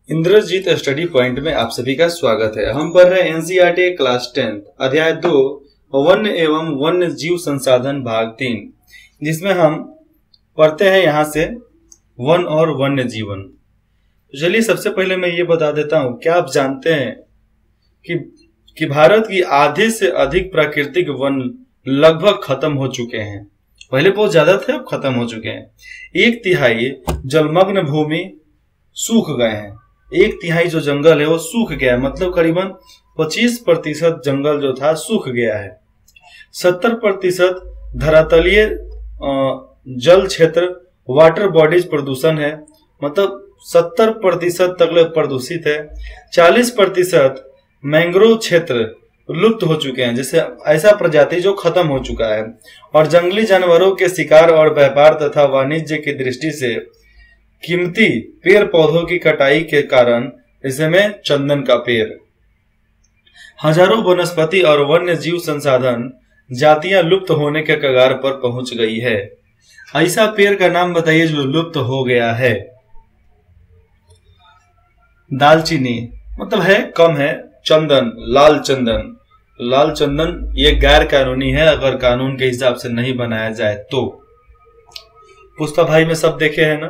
Indrajit study point में आप सभी का स्वागत है। हम पढ़ रहे हैं एनसीईआरटी क्लास 10 अध्याय 2 वन्य एवं वन्य जीव संसाधन भाग 3, जिसमें हम पढ़ते हैं यहां से वन और वन्य जीवन। चलिए सबसे पहले मैं ये बता देता हूं, क्या आप जानते हैं कि भारत की आधे से अधिक प्राकृतिक वन लगभग खत्म हो चुके हैं। पहले बहुत ज्यादा थे, अब खत्म हो चुके हैं। 1/3 जलमग्न भूमि सूख गए हैं। 1/3 जो जंगल है वो सूख गया है, मतलब करीबन 25% जंगल जो था सूख गया है। 70% धरातलीय जल क्षेत्र वाटर बॉडीज प्रदूषण है, मतलब 70% तक प्रदूषित है। 40% मैंग्रोव क्षेत्र लुप्त हो चुके हैं, जैसे ऐसा प्रजाति जो खत्म हो चुका है। और जंगली जानवरों के शिकार और व्यापार तथा वाणिज्य की दृष्टि से कीमती पेड़ पौधों की कटाई के कारण, जैसे में चंदन का पेड़, हजारों वनस्पति और वन्य जीव संसाधन जातियां लुप्त होने के कगार पर पहुंच गई है। ऐसा पेड़ का नाम बताइए जो लुप्त हो गया है। दालचीनी मतलब है कम है। चंदन, लाल चंदन ये गैर कानूनी है अगर कानून के हिसाब से नहीं बनाया जाए तो। पुष्पा भाई में सब देखे हैं ना।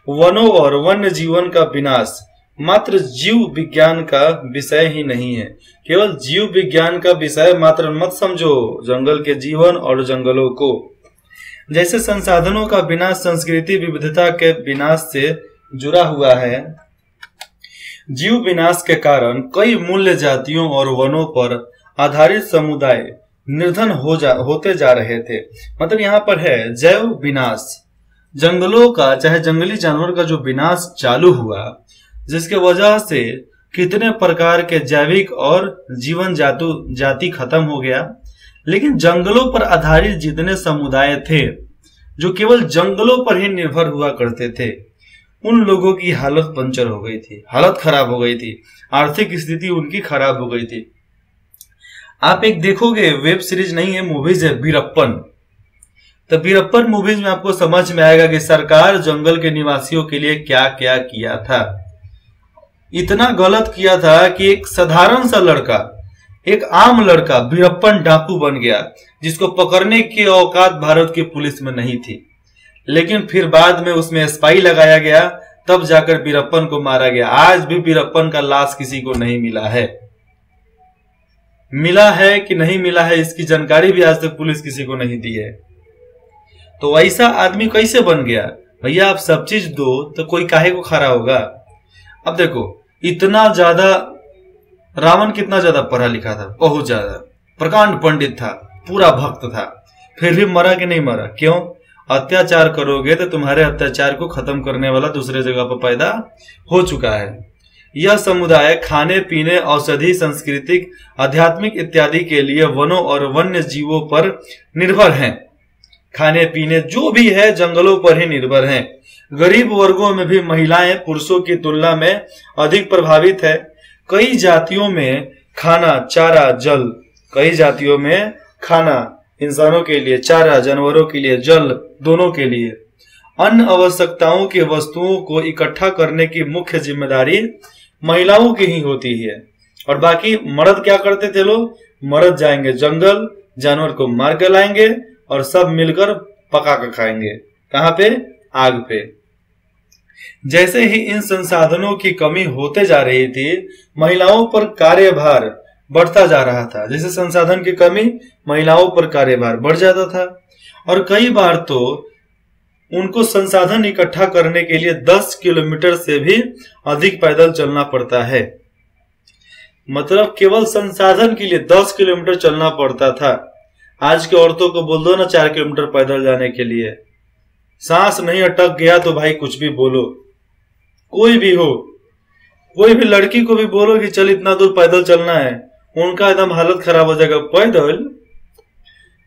वनों और वन्य जीवन का विनाश मात्र जीव विज्ञान का विषय ही नहीं है। केवल जीव विज्ञान का विषय मात्र मत समझो जंगल के जीवन और जंगलों को। जैसे संसाधनों का विनाश संस्कृति विविधता के विनाश से जुड़ा हुआ है, जीव विनाश के कारण कई मूल्य जातियों और वनों पर आधारित समुदाय निर्धन होते जा रहे थे। मतलब यहाँ पर है जैव विनाश, जंगलों का चाहे जंगली जानवर का जो विनाश चालू हुआ, जिसके वजह से कितने प्रकार के जैविक और जीवन जाति खत्म हो गया। लेकिन जंगलों पर आधारित जितने समुदाय थे जो केवल जंगलों पर ही निर्भर हुआ करते थे, उन लोगों की हालत पंचर हो गई थी, हालत खराब हो गई थी, आर्थिक स्थिति उनकी खराब हो गई थी। आप एक देखोगे, वेब सीरीज नहीं है, मूवीज है, वीरप्पन। तो वीरप्पन मूवीज में आपको समझ में आएगा कि सरकार जंगल के निवासियों के लिए क्या क्या किया था। इतना गलत किया था कि एक साधारण सा लड़का, एक आम लड़का वीरप्पन डाकू बन गया, जिसको पकड़ने की औकात भारत की पुलिस में नहीं थी। लेकिन फिर बाद में उसमें स्पाई लगाया गया, तब जाकर वीरप्पन को मारा गया। आज भी वीरप्पन का लाश किसी को नहीं मिला है। मिला है कि नहीं मिला है इसकी जानकारी भी आज तक पुलिस किसी को नहीं दी है। तो ऐसा आदमी कैसे बन गया? भैया आप सब चीज दो तो कोई काहे को खड़ा होगा। अब देखो, इतना ज्यादा रावण कितना ज्यादा पढ़ा लिखा था, बहुत ज्यादा प्रकांड पंडित था, पूरा भक्त था, फिर भी मरा कि नहीं मरा? क्यों? अत्याचार करोगे तो तुम्हारे अत्याचार को खत्म करने वाला दूसरे जगह पर पैदा हो चुका है। यह समुदाय खाने पीने, औषधि, सांस्कृतिक, आध्यात्मिक इत्यादि के लिए वनों और वन्य जीवों पर निर्भर हैं। खाने पीने जो भी है जंगलों पर ही निर्भर हैं। गरीब वर्गों में भी महिलाएं पुरुषों की तुलना में अधिक प्रभावित है। कई जातियों में खाना, चारा, जल, कई जातियों में खाना इंसानों के लिए, चारा जानवरों के लिए, जल दोनों के लिए। अन्य आवश्यकताओं की वस्तुओं को इकट्ठा करने की मुख्य जिम्मेदारी महिलाओं की ही होती है। और बाकी मर्द क्या करते थे लोग? मर्द जाएंगे जंगल, जानवर को मार के लाएंगे और सब मिलकर पका कर खाएंगे। कहां पे? आग पे। जैसे ही इन संसाधनों की कमी होते जा रही थी, महिलाओं पर कार्यभार बढ़ता जा रहा था। जैसे संसाधन की कमी, महिलाओं पर कार्यभार बढ़ जाता था। और कई बार तो उनको संसाधन इकट्ठा करने के लिए 10 किलोमीटर से भी अधिक पैदल चलना पड़ता है। मतलब केवल संसाधन के लिए 10 किलोमीटर चलना पड़ता था। आज की औरतों को बोल दो ना 4 किलोमीटर पैदल जाने के लिए, सांस नहीं अटक गया तो भाई कुछ भी बोलो। कोई भी हो, कोई भी लड़की को भी बोलो कि चल इतना दूर पैदल चलना है, उनका एकदम हालत खराब हो जाएगा। पैदल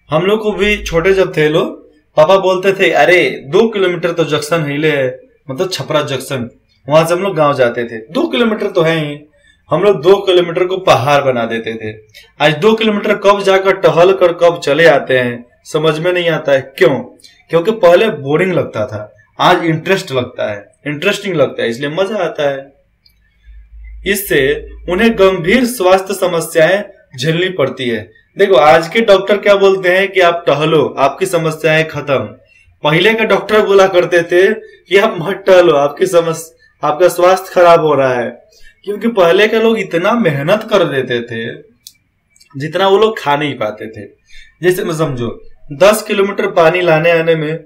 हम लोग को भी छोटे जब थे लोग, पापा बोलते थे अरे 2 किलोमीटर तो जंक्शन हिले है, मतलब छपरा जंक्शन, वहां से हम लोग गांव जाते थे। 2 किलोमीटर तो है ही, हम लोग 2 किलोमीटर को पहाड़ बना देते थे। आज 2 किलोमीटर कब जाकर टहल कर कब चले आते हैं, समझ में नहीं आता है। क्यों? क्योंकि पहले बोरिंग लगता था, आज इंटरेस्ट लगता है, इंटरेस्टिंग लगता है, इसलिए मजा आता है। इससे उन्हें गंभीर स्वास्थ्य समस्याएं झेलनी पड़ती है। देखो आज के डॉक्टर क्या बोलते हैं कि आप टहलो, आपकी समस्याएं खत्म। पहले के डॉक्टर बोला करते थे कि आप मत टहलो, आपका स्वास्थ्य खराब हो रहा है। क्योंकि पहले के लोग इतना मेहनत कर देते थे जितना वो लोग खा नहीं पाते थे। जैसे मैं समझो 10 किलोमीटर पानी लाने आने में,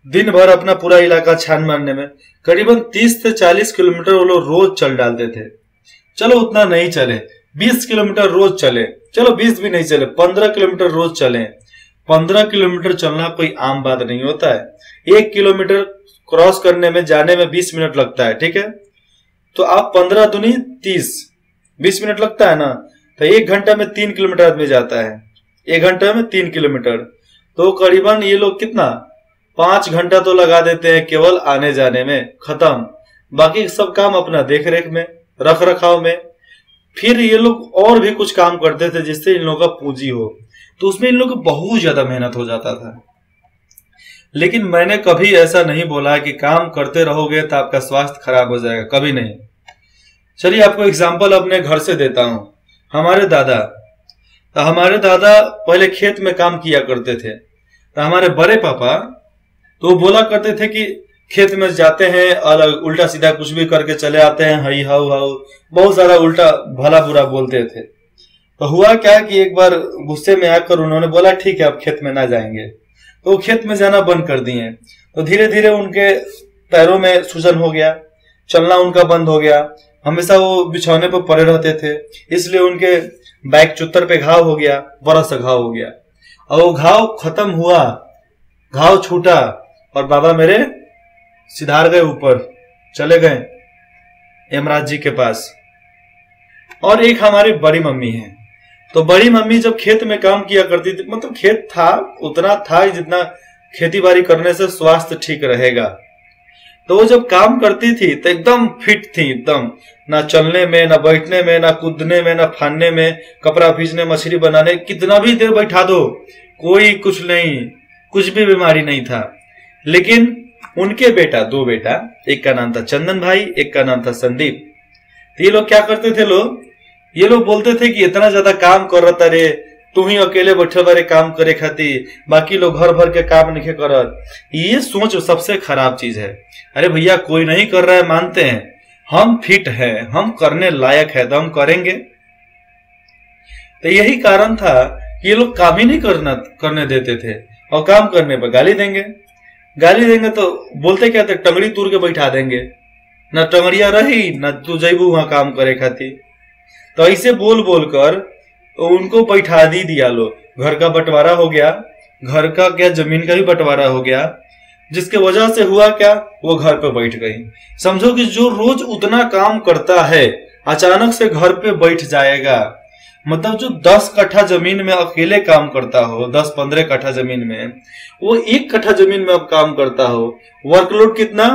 दिन भर अपना पूरा इलाका छान मारने में करीबन 30 से 40 किलोमीटर वो लोग रोज चल डालते थे। चलो उतना नहीं चले, 20 किलोमीटर रोज चले, चलो 20 भी नहीं चले, 15 किलोमीटर रोज चले। 15 किलोमीटर चलना कोई आम बात नहीं होता है। 1 किलोमीटर क्रॉस करने में, जाने में 20 मिनट लगता है, ठीक है। तो आप 15 दूनी 30, 20 मिनट लगता है ना। तो 1 घंटा में 3 किलोमीटर आदमी जाता है, 1 घंटे में 3 किलोमीटर। तो करीबन ये लोग कितना 5 घंटा तो लगा देते हैं केवल आने जाने में, खत्म। बाकी सब काम अपना देख रेख में, रख रखाव में। फिर ये लोग और भी कुछ काम करते थे जिससे इन लोगों का पूंजी हो, तो उसमें इन लोगों को बहुत ज्यादा मेहनत हो जाता था। लेकिन मैंने कभी ऐसा नहीं बोला कि काम करते रहोगे तो आपका स्वास्थ्य खराब हो जाएगा, कभी नहीं। चलिए आपको एग्जाम्पल अपने घर से देता हूं। हमारे दादा पहले खेत में काम किया करते थे। तो हमारे बड़े पापा तो बोला करते थे कि खेत में जाते हैं और उल्टा सीधा कुछ भी करके चले आते हैं, हई हाउ हाउ, बहुत सारा उल्टा भला बुरा बोलते थे। तो हुआ क्या कि एक बार गुस्से में आकर उन्होंने बोला ठीक है अब खेत में ना जाएंगे। तो वो खेत में जाना बंद कर दिए। तो धीरे धीरे उनके पैरों में सूजन हो गया, चलना उनका बंद हो गया। हमेशा वो बिछौने पर पड़े रहते थे, इसलिए उनके बैक चुत्तर पे घाव हो गया, बड़ा सा घाव हो गया। और वो घाव खत्म हुआ, घाव छूटा और बाबा मेरे सिधार गए, ऊपर चले गए यमराज जी के पास। और एक हमारी बड़ी मम्मी है। तो बड़ी मम्मी जब खेत में काम किया करती थी, मतलब खेत था उतना था जितना खेती बाड़ी करने से स्वास्थ्य ठीक रहेगा। तो वो जब काम करती थी तो एकदम फिट थी, एकदम, ना चलने में, ना बैठने में, ना कूदने में, ना फानने में, कपड़ा खींचने, मछली बनाने, कितना भी देर बैठा दो कोई कुछ नहीं, कुछ भी बीमारी नहीं था। लेकिन उनके बेटा, 2 बेटा, एक का नाम था चंदन भाई, एक का नाम था संदीप। तो ये लोग क्या करते थे, ये लोग बोलते थे कि इतना ज्यादा काम कर रहा था रे, तू ही अकेले बैठे बारे काम करे खातिर, बाकी लोग घर भर के काम नहीं करत। ये सोच सबसे खराब चीज है। अरे भैया कोई नहीं कर रहा है, मानते हैं, हम फिट हैं, हम करने लायक है तो हम करेंगे। तो यही कारण था कि ये लोग काम ही नहीं करने देते थे, और काम करने पर गाली देंगे तो बोलते क्या थे, टंगड़ी तूर के बैठा देंगे, ना टंगड़िया रही ना तू जैबू वहां काम करे खातिर। तो ऐसे बोल बोल कर उनको बैठा दिया लोग। घर का बंटवारा हो गया, घर का क्या जमीन का भी बंटवारा हो गया, जिसके वजह से हुआ क्या, वो घर पे बैठ गई। समझो कि जो रोज उतना काम करता है अचानक से घर पे बैठ जाएगा। मतलब जो 10 कट्ठा जमीन में अकेले काम करता हो, 10-15 कट्ठा जमीन में, वो 1 कट्ठा जमीन में अब काम करता हो। वर्कलोड कितना,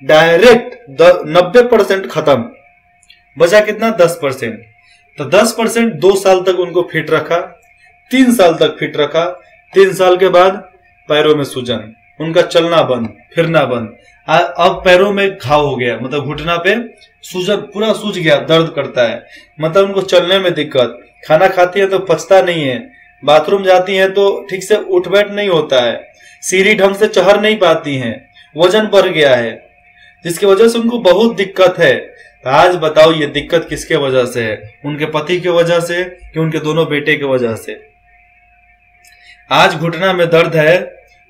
डायरेक्ट 90% खत्म, बचा कितना 10%। तो 10% 2 साल तक उनको फिट रखा, 3 साल तक फिट रखा। 3 साल के बाद पैरों में सूजन, उनका चलना बंद, फिरना बंद। अब पैरों में घाव हो गया, मतलब घुटना पे सूजन, पूरा सूज गया, दर्द करता है। मतलब उनको चलने में दिक्कत, खाना खाती है तो पचता नहीं है, बाथरूम जाती है तो ठीक से उठ बैठ नहीं होता है, सीढ़ी ढंग से चढ़ नहीं पाती हैं, वजन बढ़ गया है, जिसकी वजह से उनको बहुत दिक्कत है। आज बताओ ये दिक्कत किसके वजह से है, उनके पति की वजह से कि उनके दोनों बेटे की वजह से। आज घुटना में दर्द है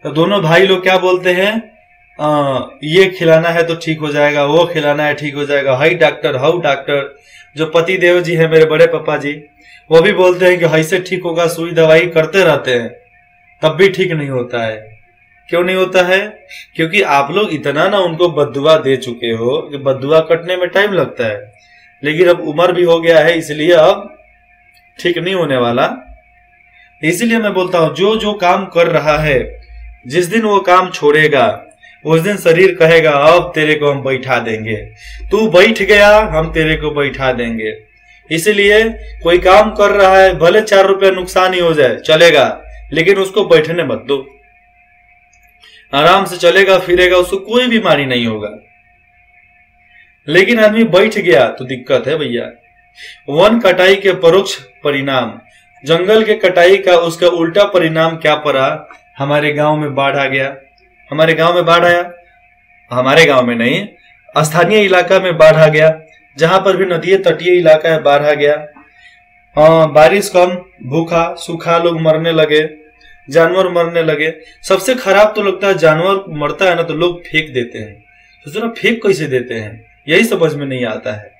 तो दोनों भाई लोग क्या बोलते हैं, ये खिलाना है तो ठीक हो जाएगा, वो खिलाना है ठीक हो जाएगा, हाई डॉक्टर हाउ डॉक्टर। जो पति देव जी है मेरे बड़े पापा जी, वो भी बोलते हैं कि हाई से ठीक होगा, सुई दवाई करते रहते हैं, तब भी ठीक नहीं होता है। क्यों नहीं होता है, क्योंकि आप लोग इतना ना उनको बद्दुआ दे चुके हो कि बद्दुआ कटने में टाइम लगता है। लेकिन अब उम्र भी हो गया है, इसलिए अब ठीक नहीं होने वाला। इसीलिए मैं बोलता हूं जो जो काम कर रहा है, जिस दिन वो काम छोड़ेगा उस दिन शरीर कहेगा अब तेरे को हम बैठा देंगे, तू बैठ गया हम तेरे को बैठा देंगे। इसलिए कोई काम कर रहा है, भले 4 रुपया नुकसान ही हो जाए चलेगा, लेकिन उसको बैठने मत दो। आराम से चलेगा फिरेगा, उसको कोई बीमारी नहीं होगा। लेकिन आदमी बैठ गया तो दिक्कत है भैया। वन कटाई के परोक्ष परिणाम, जंगल के कटाई का उसका उल्टा परिणाम क्या पड़ा? हमारे गांव में बाढ़ आ गया। हमारे गांव में बाढ़ आया, हमारे गांव में नहीं, स्थानीय इलाका में बाढ़ आ गया। जहां पर भी नदी तटीय इलाका है, बाढ़ आ गया। बारिश कम, भूखा सूखा, लोग मरने लगे, जानवर मरने लगे। सबसे खराब तो लगता है जानवर मरता है ना तो लोग फेंक देते हैं। सोचो ना, फेंक कैसे देते हैं, यही समझ में नहीं आता है।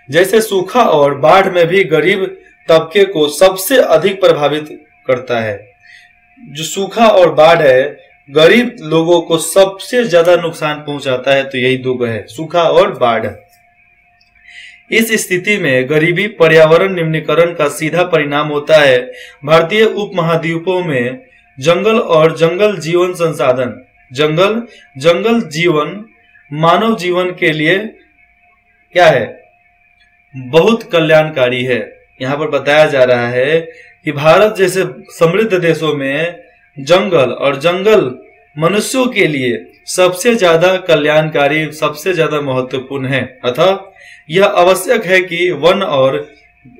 जैसे सूखा और बाढ़ में भी गरीब तबके को सबसे अधिक प्रभावित करता है। जो सूखा और बाढ़ है गरीब लोगों को सबसे ज्यादा नुकसान पहुंचाता है, तो यही दो है, सूखा और बाढ़। इस स्थिति में गरीबी पर्यावरण निम्नीकरण का सीधा परिणाम होता है। भारतीय उपमहाद्वीपों में जंगल और जंगल जीवन संसाधन, जंगल जीवन मानव जीवन के लिए क्या है? बहुत कल्याणकारी है। यहाँ पर बताया जा रहा है कि भारत जैसे समृद्ध देशों में जंगल और जंगल मनुष्यों के लिए सबसे ज्यादा कल्याणकारी, सबसे ज्यादा महत्वपूर्ण है। अतः यह आवश्यक है कि वन और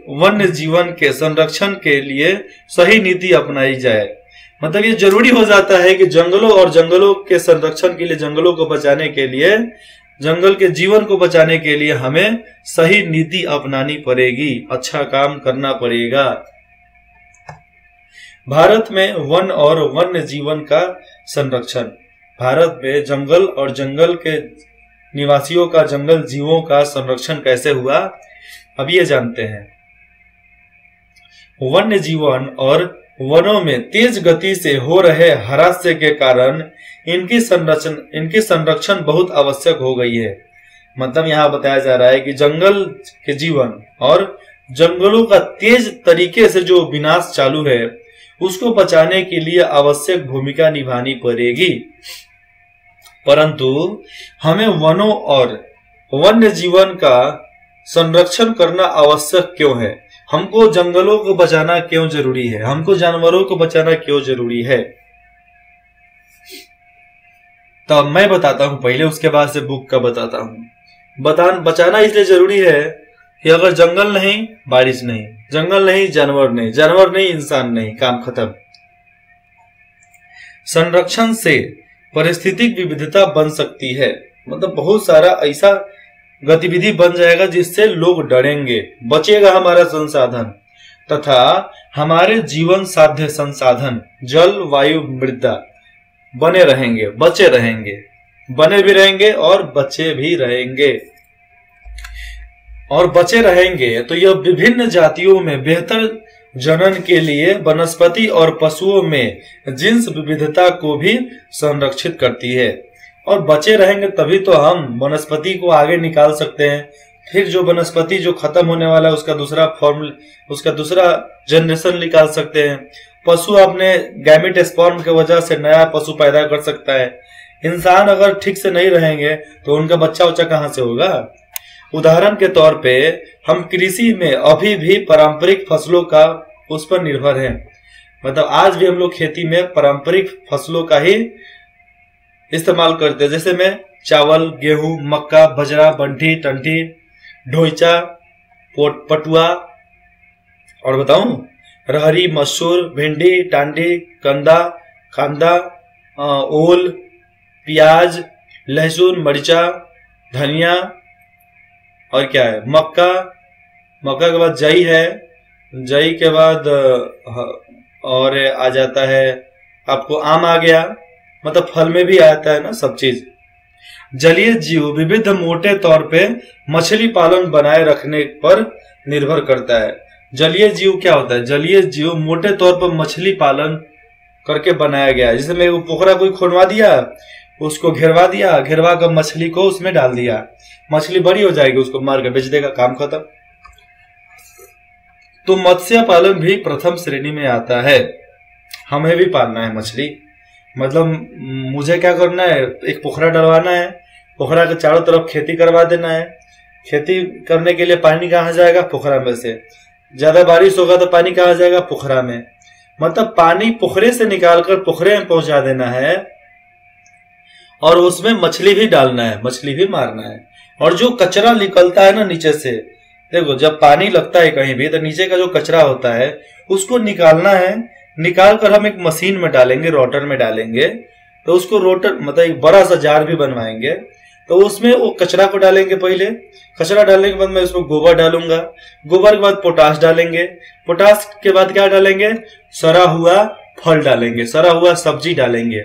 वन्य जीवन के संरक्षण के लिए सही नीति अपनाई जाए। मतलब ये जरूरी हो जाता है कि जंगलों और जंगलों के संरक्षण के लिए, जंगलों को बचाने के लिए, जंगल के जीवन को बचाने के लिए हमें सही नीति अपनानी पड़ेगी, अच्छा काम करना पड़ेगा। भारत में वन और वन्य जीवन का संरक्षण, भारत में जंगल और जंगल के निवासियों का, जंगल जीवों का संरक्षण कैसे हुआ, अब ये जानते हैं। वन्य जीवन और वनों में तेज गति से हो रहे ह्रास के कारण इनकी संरक्षण बहुत आवश्यक हो गई है। मतलब यहाँ बताया जा रहा है कि जंगल के जीवन और जंगलों का तेज तरीके से जो विनाश चालू है उसको बचाने के लिए आवश्यक भूमिका निभानी पड़ेगी। परंतु हमें वनों और वन्य जीवन का संरक्षण करना आवश्यक क्यों है? हमको जंगलों को बचाना क्यों जरूरी है? हमको जानवरों को बचाना क्यों जरूरी है? तो मैं बताता हूं पहले, उसके बाद से बुक का बताता हूं। बचाना इसलिए जरूरी है कि अगर जंगल नहीं, बारिश नहीं, जंगल नहीं, जानवर नहीं, जानवर नहीं, इंसान नहीं, काम खत्म। संरक्षण से पारिस्थितिक विविधता बन सकती है। मतलब बहुत सारा ऐसा गतिविधि बन जाएगा जिससे लोग डरेंगे, बचेगा हमारा संसाधन तथा हमारे जीवन साध्य संसाधन जल, वायु, मृदा बने रहेंगे, बचे रहेंगे, बने भी रहेंगे और बचे भी रहेंगे। और बचे रहेंगे तो यह विभिन्न जातियों में बेहतर जनन के लिए वनस्पति और पशुओं में जिन्स विविधता को भी संरक्षित करती है। और बचे रहेंगे तभी तो हम वनस्पति को आगे निकाल सकते हैं। फिर जो वनस्पति जो खत्म होने वाला है उसका दूसरा फॉर्म, उसका दूसरा जनरेशन निकाल सकते हैं। पशु अपने गैमेट स्पर्म की वजह से नया पशु पैदा कर सकता है। इंसान अगर ठीक से नहीं रहेंगे तो उनका बच्चा उच्चा कहाँ से होगा? उदाहरण के तौर पे हम कृषि में अभी भी पारंपरिक फसलों का उस पर निर्भर हैं। मतलब आज भी हम लोग खेती में पारंपरिक फसलों का ही इस्तेमाल करते हैं। जैसे में चावल, गेहूं, मक्का, बजरा, बंठी, टंटी, ढोइचा, पटुआ और बताऊं रहरी, मसूर, भिंडी, टांडी, कांदा, ओल, प्याज, लहसुन, मरिचा, धनिया और क्या है, मक्का के बाद जई है, जई के बाद और आ जाता है आपको आम आ गया। मतलब फल में भी आता है ना सब चीज। जलीय जीव विविध मोटे तौर पे मछली पालन बनाए रखने पर निर्भर करता है। जलीय जीव क्या होता है? जलीय जीव मोटे तौर पर मछली पालन करके बनाया गया है। जैसे मैं वो पोखरा कोई खोदवा दिया, उसको घेरवा दिया, घेरवा कर मछली को उसमें डाल दिया, मछली बड़ी हो जाएगी, उसको मार के बेच देगा, काम खत्म। तो मत्स्य पालन भी प्रथम श्रेणी में आता है। हमें भी पालना है मछली। मतलब मुझे क्या करना है, एक पोखरा डलवाना है, पोखरा के चारों तरफ खेती करवा देना है। खेती करने के लिए पानी कहाँ जाएगा? पोखरा में से। ज्यादा बारिश होगा तो पानी कहाँ जाएगा? पोखरा में। मतलब पानी पोखरे से निकालकर पोखरे में पहुंचा देना है और उसमें मछली भी डालना है, मछली भी मारना है। और जो कचरा निकलता है ना नीचे से, देखो जब पानी लगता है कहीं भी तो नीचे का जो कचरा होता है उसको निकालना है। निकाल कर हम एक मशीन में डालेंगे, रोटर में डालेंगे। तो उसको रोटर मतलब एक बड़ा सा जार भी बनवाएंगे। तो उसमें वो कचरा को डालेंगे पहले। कचरा डालने के बाद मैं उसमें गोबर डालूंगा। गोबर के बाद पोटाश डालेंगे। पोटाश के बाद क्या डालेंगे? सड़ा हुआ फल डालेंगे, सड़ा हुआ सब्जी डालेंगे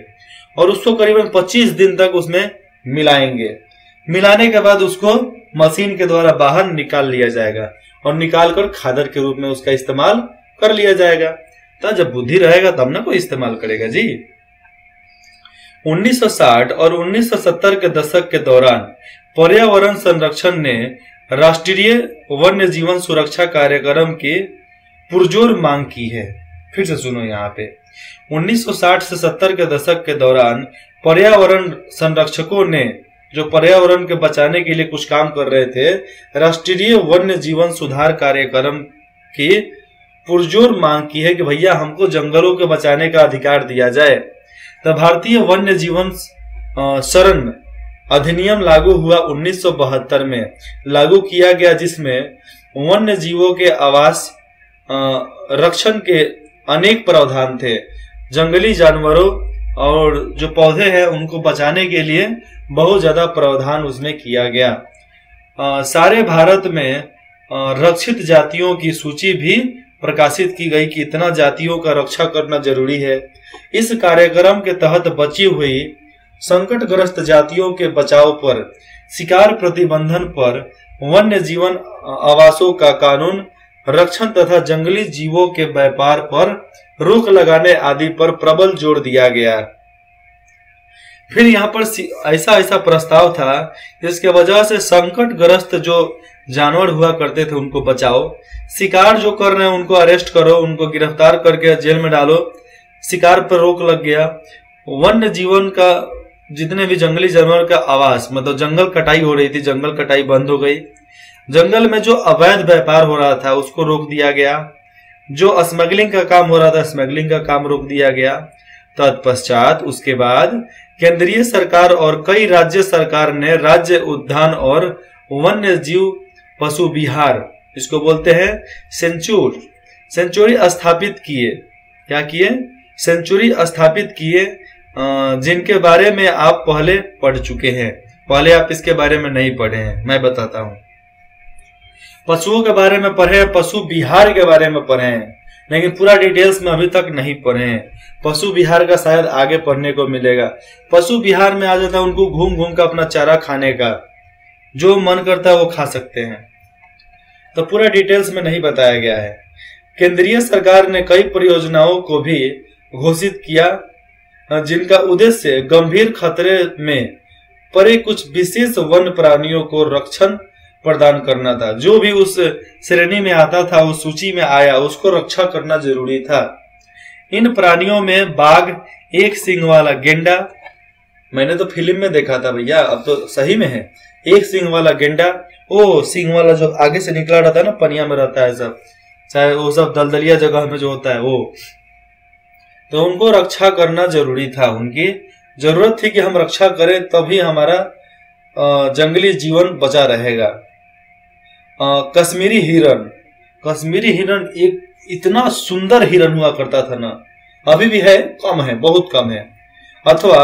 और उसको करीबन 25 दिन तक उसमें मिलाएंगे। मिलाने के बाद उसको मशीन के द्वारा बाहर निकाल लिया जाएगा और निकालकर खादर के रूप में उसका इस्तेमाल कर लिया जाएगा। तो जब बुद्धि रहेगा तब ना कोई इस्तेमाल करेगा जी। 1960 और 1970 के दशक के दौरान पर्यावरण संरक्षण ने राष्ट्रीय वन्य जीवन सुरक्षा कार्यक्रम की पुरजोर मांग की है। फिर से सुनो यहाँ पे, 1960 से 70 के दशक के दौरान पर्यावरण संरक्षकों ने, जो पर्यावरण के बचाने के लिए कुछ काम कर रहे थे, राष्ट्रीय वन्य जीवन सुधार कार्यक्रम की पुरजोर मांग की है कि भैया हमको जंगलों के बचाने का अधिकार दिया जाए। तब भारतीय वन्य जीवन शरण अधिनियम लागू हुआ 1972 में लागू किया गया, जिसमें वन्य जीवों के आवास रक्षण के अनेक प्रावधान थे। जंगली जानवरों और जो पौधे हैं उनको बचाने के लिए बहुत ज्यादा प्रावधान उसमें किया गया। सारे भारत में रक्षित जातियों की सूची भी प्रकाशित की गई कि इतना जातियों का रक्षा करना जरूरी है। इस कार्यक्रम के तहत बची हुई संकटग्रस्त जातियों के बचाव पर, शिकार प्रतिबंधन पर, वन्य जीवन आवासों का कानून रक्षण तथा जंगली जीवों के व्यापार पर रोक लगाने आदि पर प्रबल जोर दिया गया। फिर यहाँ पर ऐसा प्रस्ताव था जिसके वजह से संकटग्रस्त जो जानवर हुआ करते थे उनको बचाओ, शिकार जो कर रहे हैं उनको अरेस्ट करो, उनको गिरफ्तार करके जेल में डालो, शिकार पर रोक लग गया। वन्य जीवन का जितने भी जंगली जानवर का आवास, मतलब जंगल कटाई हो रही थी, जंगल कटाई बंद हो गई। जंगल में जो अवैध व्यापार हो रहा था उसको रोक दिया गया। जो स्मगलिंग का काम हो रहा था, स्मगलिंग का काम रोक दिया गया। तत्पश्चात उसके बाद केंद्रीय सरकार और कई राज्य सरकार ने राज्य उद्यान और वन्य जीव पशु विहार, इसको बोलते हैं सेंचुरी स्थापित किए। क्या किए? सेंचुरी स्थापित किए, जिनके बारे में आप पहले पढ़ चुके हैं। पहले आप इसके बारे में नहीं पढ़े हैं, मैं बताता हूं। पशुओं के बारे में पढ़े, पशु विहार के बारे में पढ़े हैं, लेकिन पूरा डिटेल्स में अभी तक नहीं पढ़े हैं। पशु विहार का शायद आगे पढ़ने को मिलेगा। पशु विहार में आ जाता है उनको घूम घूम कर अपना चारा खाने का, जो मन करता है वो खा सकते हैं। तो पूरा डिटेल्स में नहीं बताया गया है। केंद्रीय सरकार ने कई परियोजनाओं को भी घोषित किया, जिनका उद्देश्य गंभीर खतरे में पड़े कुछ विशेष वन्य प्राणियों को रक्षण प्रदान करना था। जो भी उस श्रेणी में आता था, उस सूची में आया, उसको रक्षा करना जरूरी था। इन प्राणियों में बाघ, एक सींग वाला गेंडा, मैंने तो फिल्म में देखा था भैया, अब तो सही में है, एक सींग वाला गेंडा, वो सींग वाला जो आगे से निकला रहता है ना, पनिया में रहता है सब, चाहे वो सब दलदलिया जगह में जो होता है वो, तो उनको रक्षा करना जरूरी था। उनकी जरूरत थी कि हम रक्षा करें, तभी हमारा जंगली जीवन बचा रहेगा। कश्मीरी हिरण एक इतना सुंदर हिरण हुआ करता था ना, अभी भी है, कम है, बहुत कम है। अथवा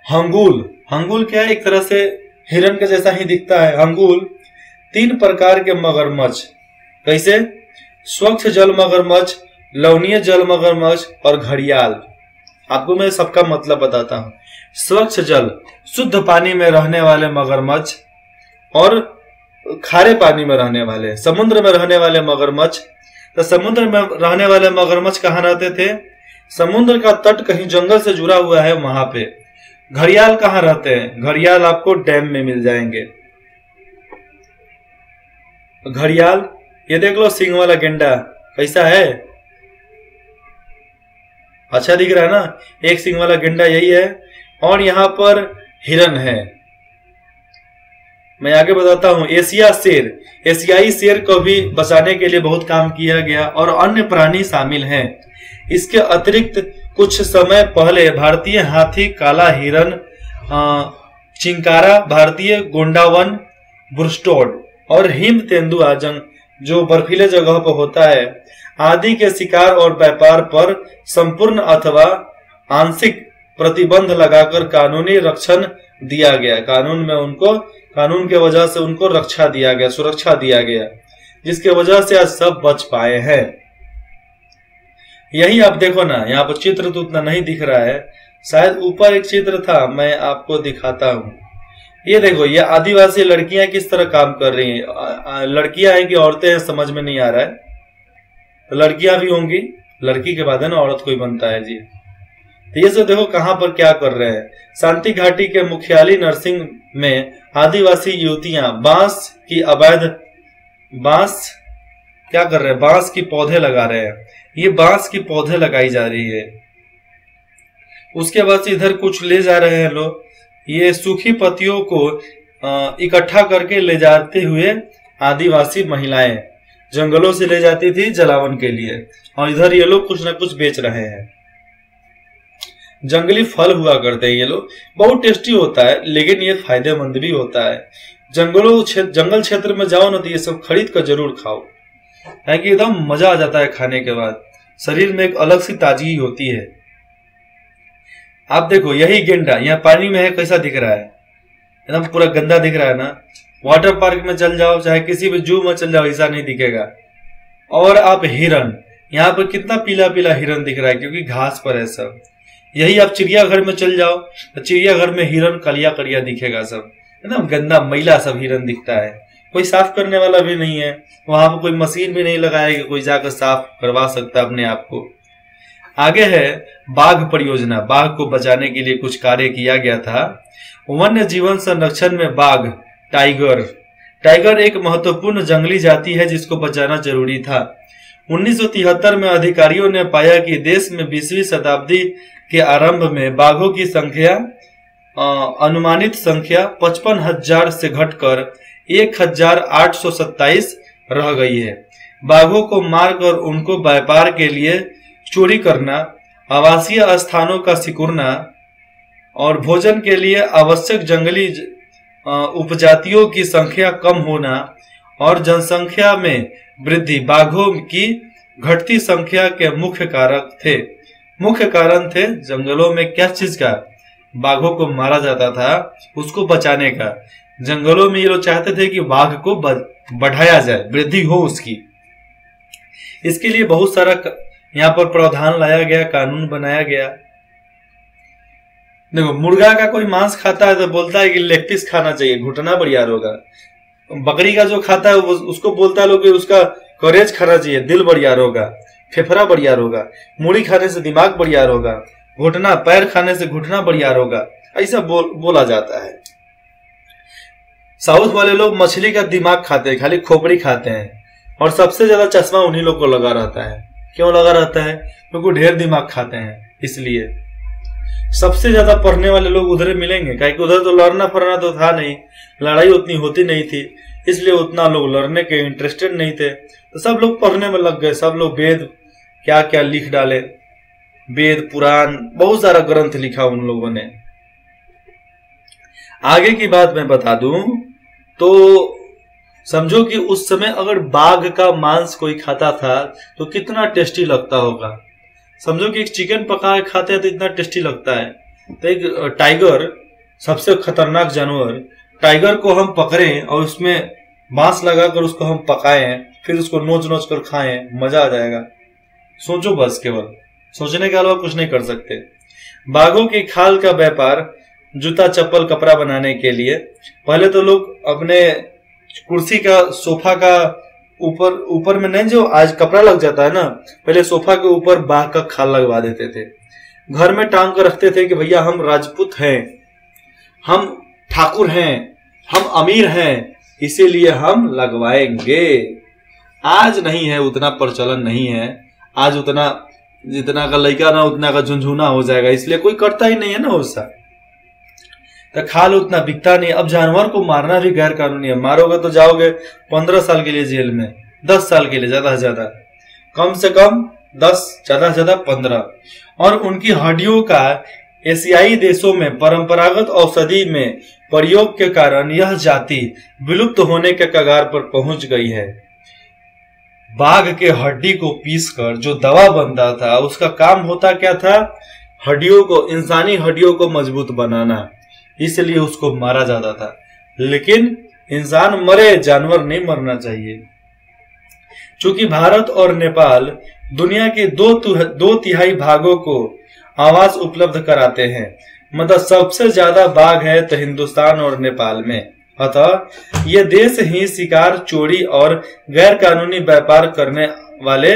हंगूल क्या है? एक तरह से हिरण के जैसा ही दिखता है हंगूल। 3 प्रकार के मगरमच्छ, कैसे? स्वच्छ जल मगरमच्छ, लवणीय जल मगरमच्छ और घड़ियाल। आपको मैं सबका मतलब बताता हूं। स्वच्छ जल, शुद्ध पानी में रहने वाले मगरमच्छ, और खारे पानी में रहने वाले, समुद्र में रहने वाले मगरमच्छ। तो समुद्र में रहने वाले मगरमच्छ कहाँ रहते थे? समुद्र का तट कहीं जंगल से जुड़ा हुआ है वहां पे। घड़ियाल कहाँ रहते हैं? घड़ियाल आपको डैम में मिल जाएंगे। घड़ियाल, ये देख लो सींग वाला गेंडा कैसा है, अच्छा दिख रहा है ना? एक सींग वाला गेंडा यही है। और यहाँ पर हिरन है। मैं आगे बताता हूं। एशियाई शेर को भी बचाने के लिए बहुत काम किया गया और अन्य प्राणी शामिल हैं। इसके अतिरिक्त कुछ समय पहले भारतीय हाथी, काला हिरन, चिंकारा, भारतीय गोंडावन, बुरस्टोड और हिम तेंदुआ जो बर्फीले जगह पर होता है आदि के शिकार और व्यापार पर संपूर्ण अथवा आंशिक प्रतिबंध लगाकर कानूनी रक्षण दिया गया। कानून के वजह से उनको रक्षा दिया गया, सुरक्षा दिया गया, जिसके वजह से आज सब बच पाए हैं। यही आप देखो ना, यहाँ पर चित्र तो उतना नहीं दिख रहा है, शायद ऊपर एक चित्र था, मैं आपको दिखाता हूँ। ये देखो, ये आदिवासी लड़कियां किस तरह काम कर रही हैं। लड़कियां हैं कि औरतें हैं समझ में नहीं आ रहा है, तो लड़कियां भी होंगी, लड़की के बाद है ना औरत कोई बनता है जी। तो ये सब देखो कहां पर क्या कर रहे हैं। शांति घाटी के मुख्यालय नरसिंह में आदिवासी युवतियां बांस क्या कर रहे हैं, बांस की पौधे लगा रहे हैं। ये बांस की पौधे लगाई जा रही है। उसके बाद इधर कुछ ले जा रहे हैं लोग, ये सूखी पत्तियों को इकट्ठा करके ले जाते हुए आदिवासी महिलाएं जंगलों से ले जाती थी जलावन के लिए, और इधर ये लोग कुछ ना कुछ बेच रहे हैं। जंगली फल हुआ करते हैं ये लोग, बहुत टेस्टी होता है, लेकिन ये फायदेमंद भी होता है। जंगल क्षेत्र में जाओ ना तो ये सब खरीद कर जरूर खाओ, है कि एकदम मजा आ जाता है खाने के बाद, शरीर में एक अलग सी ताजगी होती है। आप देखो यही गेंडा यहाँ पानी में है, कैसा दिख रहा है, एकदम पूरा गंदा दिख रहा है ना। वाटर पार्क में चल जाओ, चाहे किसी भी जू में चल जाओ, ऐसा नहीं दिखेगा। और आप हिरन, यहाँ पर कितना पीला पीला हिरन दिख रहा है, क्योंकि घास पर है सब। यही आप चिड़ियाघर में चल जाओ तो चिड़ियाघर में हिरन कलिया कलिया दिखेगा, सब एकदम गंदा मैला सब हिरन दिखता है, कोई साफ करने वाला भी नहीं है। वहां पर कोई मशीन भी नहीं लगाया कि कोई जाकर साफ करवा सकता अपने आप को। आगे है बाघ परियोजना। बाघ को बचाने के लिए कुछ कार्य किया गया था। वन्य जीवन संरक्षण में बाघ, टाइगर एक महत्वपूर्ण जंगली जाति है जिसको बचाना जरूरी था। 1973 में अधिकारियों ने पाया कि देश में 20वीं शताब्दी के आरंभ में बाघों की संख्या अनुमानित संख्या 55,000 से घटकर 1,827 रह गई है। बाघों को मारकर उनको व्यापार के लिए चोरी करना, आवासीय स्थानों का सिकुड़ना और भोजन के लिए आवश्यक जंगली उपजातियों की संख्या कम होना और जनसंख्या में वृद्धि बाघों की घटती संख्या के मुख्य कारण थे। जंगलों में क्या चीज का, बाघों को मारा जाता था, उसको बचाने का। जंगलों में ये लोग चाहते थे कि बाघ को बढ़ाया जाए, वृद्धि हो उसकी। इसके लिए बहुत सारा यहाँ पर प्रावधान लाया गया, कानून बनाया गया। देखो, मुर्गा का कोई मांस खाता है तो बोलता है कि लेग पीस खाना चाहिए, घुटना बढ़िया होगा। बकरी का जो खाता है उसको बोलता है लोग कि उसका करेज खाना चाहिए, दिल बढ़िया होगा, फेफड़ा बढ़िया होगा। मूड़ी खाने से दिमाग बढ़िया होगा, घुटना पैर खाने से घुटना बढ़िया होगा, ऐसा बोला जाता है। साउथ वाले लोग मछली का दिमाग खाते हैं, खाली खोपड़ी खाते हैं, और सबसे ज्यादा चश्मा उन्हीं लोग को लगा रहता है। क्यों लगा रहता है? क्योंकि ढेर दिमाग खाते हैं, इसलिए। सबसे ज्यादा पढ़ने वाले लोग उधर मिलेंगे, क्योंकि उधर तो लड़ना फरना तो था नहीं, लड़ाई उतनी होती नहीं थी, इसलिए उतना लोग लड़ने के इंटरेस्टेड नहीं थे। तो सब लोग पढ़ने में लग गए, सब लोग वेद क्या क्या लिख डाले, वेद पुराण, बहुत सारा ग्रंथ लिखा उन लोगों ने। आगे की बात मैं बता दूं तो समझो कि उस समय अगर बाघ का मांस कोई खाता था तो कितना टेस्टी लगता होगा। समझो कि एक चिकन पका के खाते हैं तो इतना टेस्टी लगता है। तो एक टाइगर, सबसे खतरनाक जानवर, टाइगर को हम पकड़ें और उसमें मांस लगाकर उसको हम पकाएं, फिर उसको नोच नोच कर खाएं, मजा आ जाएगा। सोचो बस, केवल सोचने के अलावा कुछ नहीं कर सकते। बाघों की खाल का व्यापार जूता, चप्पल, कपड़ा बनाने के लिए पहले तो लोग अपने कुर्सी का, सोफा का ऊपर में नहीं, जो आज कपड़ा लग जाता है ना, पहले सोफा के ऊपर बाघ का खाल लगवा देते थे। घर में टांग कर रखते थे कि भैया हम राजपूत हैं, हम ठाकुर हैं, हम अमीर हैं, इसीलिए हम लगवाएंगे। आज नहीं है, उतना प्रचलन नहीं है। आज उतना जितना का लड़का ना उतना का झुंझुना हो जाएगा, इसलिए कोई करता ही नहीं है ना वैसा। तो खाल उतना बिकता नहीं। अब जानवर को मारना भी गैर कानूनी है, मारोगे तो जाओगे 15 साल के लिए जेल में, 10 साल के लिए ज्यादा से ज्यादा, कम से कम 10, ज्यादा से ज्यादा 15। और उनकी हड्डियों का एशियाई देशों में परंपरागत औषधि में प्रयोग के कारण यह जाति विलुप्त होने के कगार पर पहुंच गई है। बाघ के हड्डी को पीसकर जो दवा बनता था उसका काम होता क्या था, हड्डियों को, इंसानी हड्डियों को मजबूत बनाना, इसलिए उसको मारा जाता था। लेकिन इंसान मरे, जानवर नहीं मरना चाहिए। चूंकि भारत और नेपाल दुनिया के 2/3 भागों को आवास उपलब्ध कराते हैं, मतलब सबसे ज्यादा बाघ है तो हिंदुस्तान और नेपाल में, अतः ये देश ही शिकार, चोरी और गैर कानूनी व्यापार करने वाले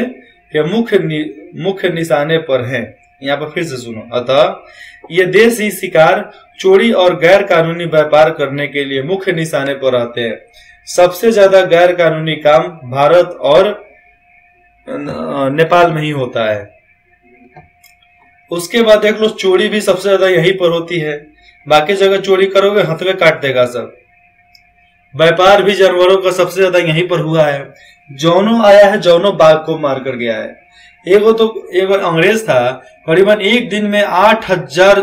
के मुख्य निशाने पर हैं। यहाँ पर फिर से सुनो, अतः ये देश ही शिकार, चोरी और गैर कानूनी व्यापार करने के लिए मुख्य निशाने पर आते हैं। सबसे ज्यादा गैर कानूनी काम भारत और नेपाल में ही होता है। उसके बाद देख लो, चोरी भी सबसे ज्यादा यहीं पर होती है। बाकी जगह चोरी करोगे हथवे काट देगा सब। व्यापार भी जानवरों का सबसे ज्यादा यहीं पर हुआ है। जौनो आया है, जौनो बाघ को मार कर गया है। एक अंग्रेज था, करीबन एक दिन में 8000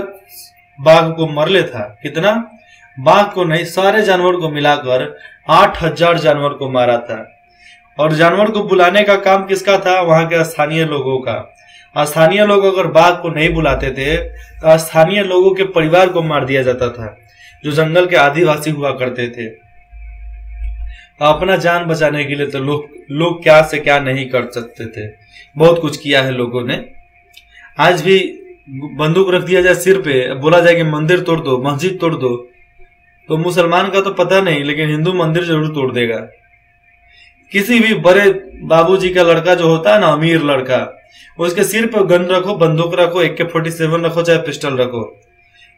बाघ को मर ले था। कितना? बाघ को नहीं, सारे जानवर को मिलाकर 8000 जानवर को मारा था। और जानवर को बुलाने का काम किसका था? वहां के स्थानीय लोगों का। स्थानीय लोग अगर बाघ को नहीं बुलाते थे तो स्थानीय लोगों के परिवार को मार दिया जाता था, जो जंगल के आदिवासी हुआ करते थे। अपना जान बचाने के लिए तो लोग क्या से क्या नहीं कर सकते थे। बहुत कुछ किया है लोगों ने। आज भी बंदूक रख दिया जाए सिर पे, बोला जाए कि मंदिर तोड़ दो, मस्जिद तोड़ दो, तो मुसलमान का तो पता नहीं, लेकिन हिंदू मंदिर जरूर तोड़ देगा। किसी भी बड़े बाबूजी का लड़का जो होता है ना, अमीर लड़का, उसके सिर पर गन रखो, बंदूक रखो, AK-47 रखो, चाहे पिस्टल रखो,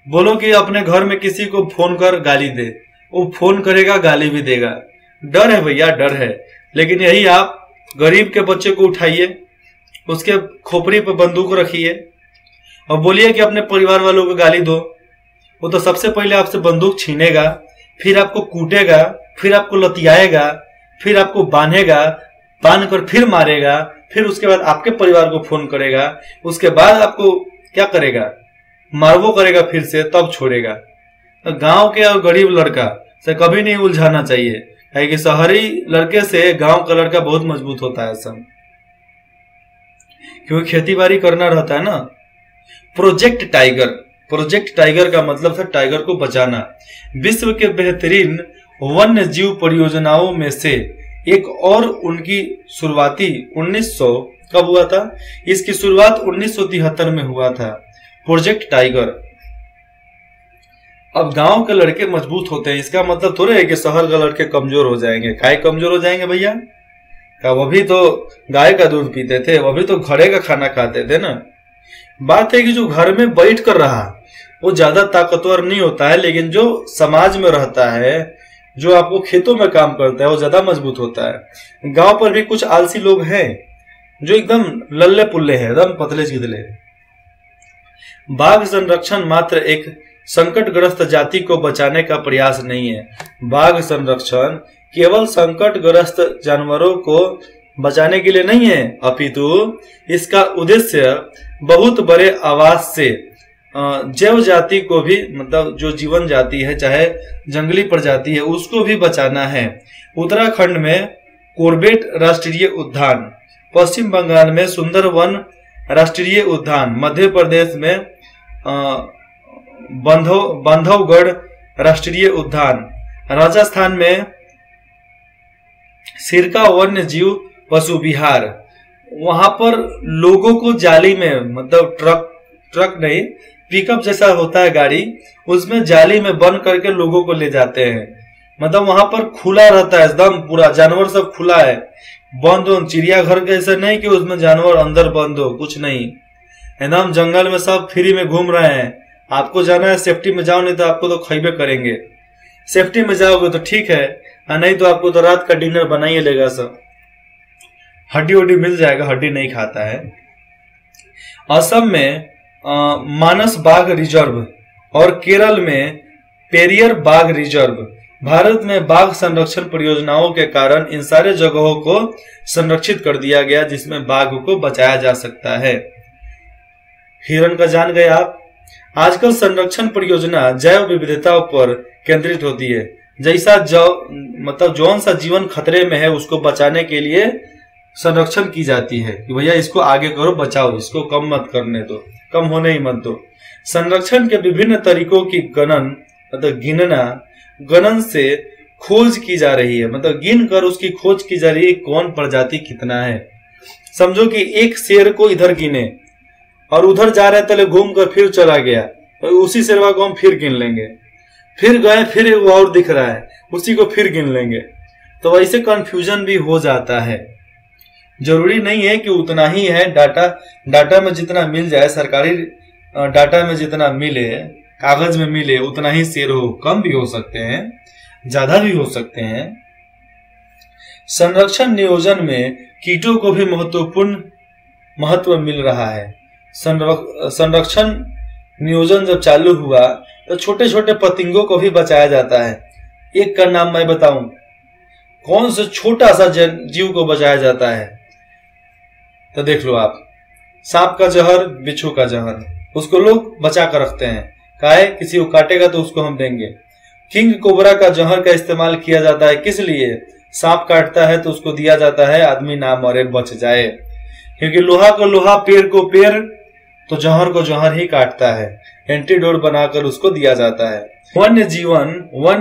बोलो कि अपने घर में किसी को फोन कर गाली दे, वो फोन करेगा, गाली भी देगा। डर है भैया, डर है। लेकिन यही आप गरीब के बच्चे को उठाइए, उसके खोपड़ी पर बंदूक रखिए और बोलिए कि अपने परिवार वालों को गाली दो, वो तो सबसे पहले आपसे बंदूक छीनेगा, फिर आपको कूटेगा, फिर आपको लतियाएगा, फिर आपको बांधेगा, बांध कर फिर मारेगा, फिर उसके बाद आपके परिवार को फोन करेगा, उसके बाद आपको क्या करेगा? मारवो करेगा फिर से, तब छोड़ेगा। तो गांव के और गरीब लड़का से कभी नहीं उलझाना चाहिए, कि शहरी लड़के से गांव का लड़का बहुत मजबूत होता है सब, क्योंकि खेती बाड़ी करना रहता है ना। प्रोजेक्ट टाइगर का मतलब था टाइगर को बचाना। विश्व के बेहतरीन वन्य जीव परियोजनाओं में से एक और उनकी शुरुआती 1900 कब हुआ था? इसकी शुरुआत 1973 में हुआ था, प्रोजेक्ट टाइगर। अब गांव के लड़के मजबूत होते हैं, इसका मतलब थोड़े है कि शहर के लड़के कमजोर हो जाएंगे। काय कमजोर हो जाएंगे भैया? का वो भी तो गाय का दूध पीते थे, वो भी तो घड़े का खाना खाते थे ना। बात है कि जो घर में बैठ कर रहा वो ज्यादा ताकतवर नहीं होता है, लेकिन जो समाज में रहता है, जो आपको खेतों में काम करता है, वो ज्यादा मजबूत होता है। गांव पर भी कुछ आलसी लोग हैं जो एकदम लल्ले पुल्ले हैं, एकदम पतले चितले। बाघ संरक्षण मात्र एक संकटग्रस्त जाति को बचाने का प्रयास नहीं है। बाघ संरक्षण केवल संकटग्रस्त जानवरों को बचाने के लिए नहीं है, अपितु इसका उद्देश्य बहुत बड़े आवास से जैव जाति को भी, मतलब जो जीवन जाति है, चाहे जंगली प्रजाति है, उसको भी बचाना है। उत्तराखंड में कॉर्बेट राष्ट्रीय उद्यान, पश्चिम बंगाल में सुंदरवन राष्ट्रीय उद्यान, मध्य प्रदेश में बांधवगढ़ राष्ट्रीय उद्यान, राजस्थान में सिरका वन्य जीव पशु विहार। वहां पर लोगों को जाली में, मतलब ट्रक नहीं, पिकअप जैसा होता है गाड़ी, उसमें जाली में बंद करके लोगों को ले जाते हैं। मतलब वहां पर खुला रहता है एकदम, पूरा जानवर सब खुला है, बंद हो। चिड़ियाघर कैसे नहीं कि उसमें जानवर अंदर बंद हो, कुछ नहीं, एकदम जंगल में सब फ्री में घूम रहे हैं। आपको जाना है सेफ्टी में जाओ, नहीं तो आपको तो खैबे करेंगे। सेफ्टी में जाओगे तो ठीक है, नहीं तो आपको तो रात का डिनर बनाइए लेगा सब। हड्डी वड्डी मिल जाएगा, हड्डी नहीं खाता है। असम में मानस बाघ रिजर्व और केरल में पेरियर बाघ रिजर्व। भारत में बाघ संरक्षण परियोजनाओं के कारण इन सारे जगहों को संरक्षित कर दिया गया जिसमें बाघ को बचाया जा सकता है। हिरण का जान गए आप। आजकल संरक्षण परियोजना जैव विविधता पर केंद्रित होती है। जैसा जौन सा जीवन खतरे में है उसको बचाने के लिए संरक्षण की जाती है कि भैया इसको आगे करो, बचाओ, इसको कम मत करने दो, कम होने ही मत दो। संरक्षण के विभिन्न तरीकों की गणन से खोज की जा रही है, मतलब गिन कर उसकी खोज की जा रही है कौन प्रजाति कितना है। समझो कि एक शेर को इधर गिने और उधर जा रहे तले घूम कर फिर चला गया, तो उसी शेरवा को हम फिर गिन लेंगे। फिर गए, फिर एक और दिख रहा है, उसी को फिर गिन लेंगे। तो वैसे कंफ्यूजन भी हो जाता है। जरूरी नहीं है कि उतना ही है। डाटा में जितना मिल जाए, सरकारी डाटा में जितना मिले, कागज में मिले, उतना ही शेर हो। कम भी हो सकते हैं, ज्यादा भी हो सकते हैं। संरक्षण नियोजन में कीटों को भी महत्वपूर्ण महत्व मिल रहा है। संरक्षण नियोजन जब चालू हुआ तो छोटे छोटे पतंगों को भी बचाया जाता है। एक का नाम मैं बताऊं, कौन सा छोटा सा जीव को बचाया जाता है, तो देख लो आप। सांप का जहर, बिच्छू का जहर, उसको लोग बचा कर रखते हैं। काहे, किसी को काटेगा तो उसको हम देंगे। किंग कोबरा का जहर का इस्तेमाल किया जाता है, किस लिए? सांप काटता है तो उसको दिया जाता है, आदमी ना मरे, बच जाए। क्योंकि लोहा को लोहा, पेड़ को पेड़, तो जहर को जहर ही काटता है। एंटीडोट बनाकर उसको दिया जाता है। वन्य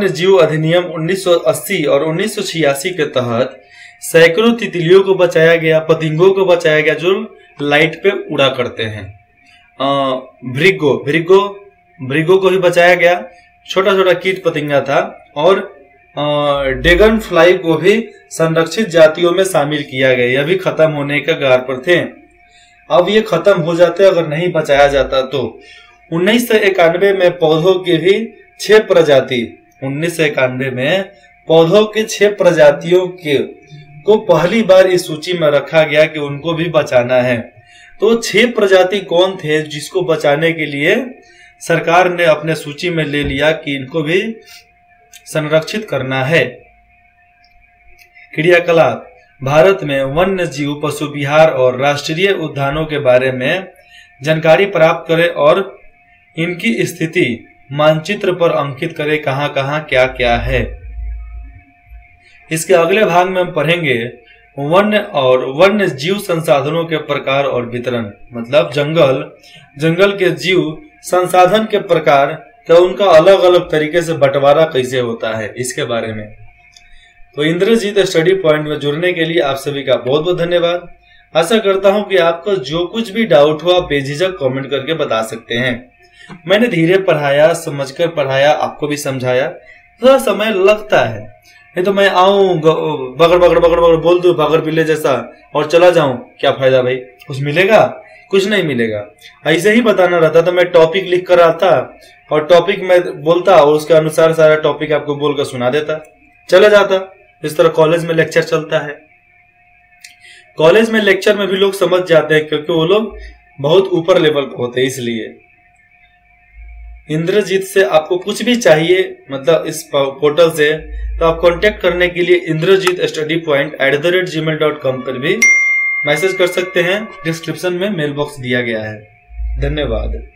जीव अधिनियम 1980 और 1986 के तहत सैकड़ों तितलियों को बचाया गया, पतंगों को बचाया गया जो लाइट पे उड़ा करते हैं। भृगो को भी बचाया गया, छोटा छोटा कीट पतंगा था। और ड्रैगन फ्लाई को भी संरक्षित जातियों में शामिल किया गया। यह भी खत्म होने के कगार पर थे। अब ये खत्म हो जाते अगर नहीं बचाया जाता तो। 1991 में पौधों की भी 6 प्रजाति 1991 में पौधों के 6 प्रजातियों को पहली बार इस सूची में रखा गया कि उनको भी बचाना है। तो 6 प्रजाति कौन थे जिसको बचाने के लिए सरकार ने अपने सूची में ले लिया कि इनको भी संरक्षित करना है। क्रियाकलाप। भारत में वन्य जीव, पशु विहार और राष्ट्रीय उद्यानों के बारे में जानकारी प्राप्त करें और इनकी स्थिति मानचित्र पर अंकित करें, कहां कहां क्या क्या है। इसके अगले भाग में हम पढ़ेंगे वन्य जीव संसाधनों के प्रकार और वितरण, मतलब जंगल के जीव संसाधन के प्रकार का उनका अलग अलग तरीके से बंटवारा कैसे होता है, इसके बारे में। तो इंद्रजीत स्टडी पॉइंट में जुड़ने के लिए आप सभी का बहुत बहुत धन्यवाद। आशा करता हूं कि आपको जो कुछ भी डाउट हो आप बेझिझक कमेंट करके बता सकते हैं। मैंने धीरे पढ़ाया, समझकर पढ़ाया, आपको भी समझाया। थोड़ा समय लगता है, नहीं तो मैं आऊं बगड़ बगड़ बगड़ बगड़ बोल दूं भागर बिल्ले जैसा और चला जाऊं, क्या फायदा भाई? कुछ मिलेगा? कुछ नहीं मिलेगा। ऐसे ही बताना रहता तो मैं टॉपिक लिख कर आता और टॉपिक में बोलता और उसके अनुसार सारा टॉपिक आपको बोलकर सुना देता, चला जाता। इस तरह कॉलेज में लेक्चर चलता है। कॉलेज में लेक्चर में भी लोग समझ जाते हैं क्योंकि वो लोग बहुत ऊपर लेवल पर होते हैं। इसलिए इंद्रजीत से आपको कुछ भी चाहिए, मतलब इस पोर्टल से, तो आप कांटेक्ट करने के लिए indrajitstudypoint@gmail.com पर भी मैसेज कर सकते हैं। डिस्क्रिप्शन में मेल बॉक्स दिया गया है। धन्यवाद।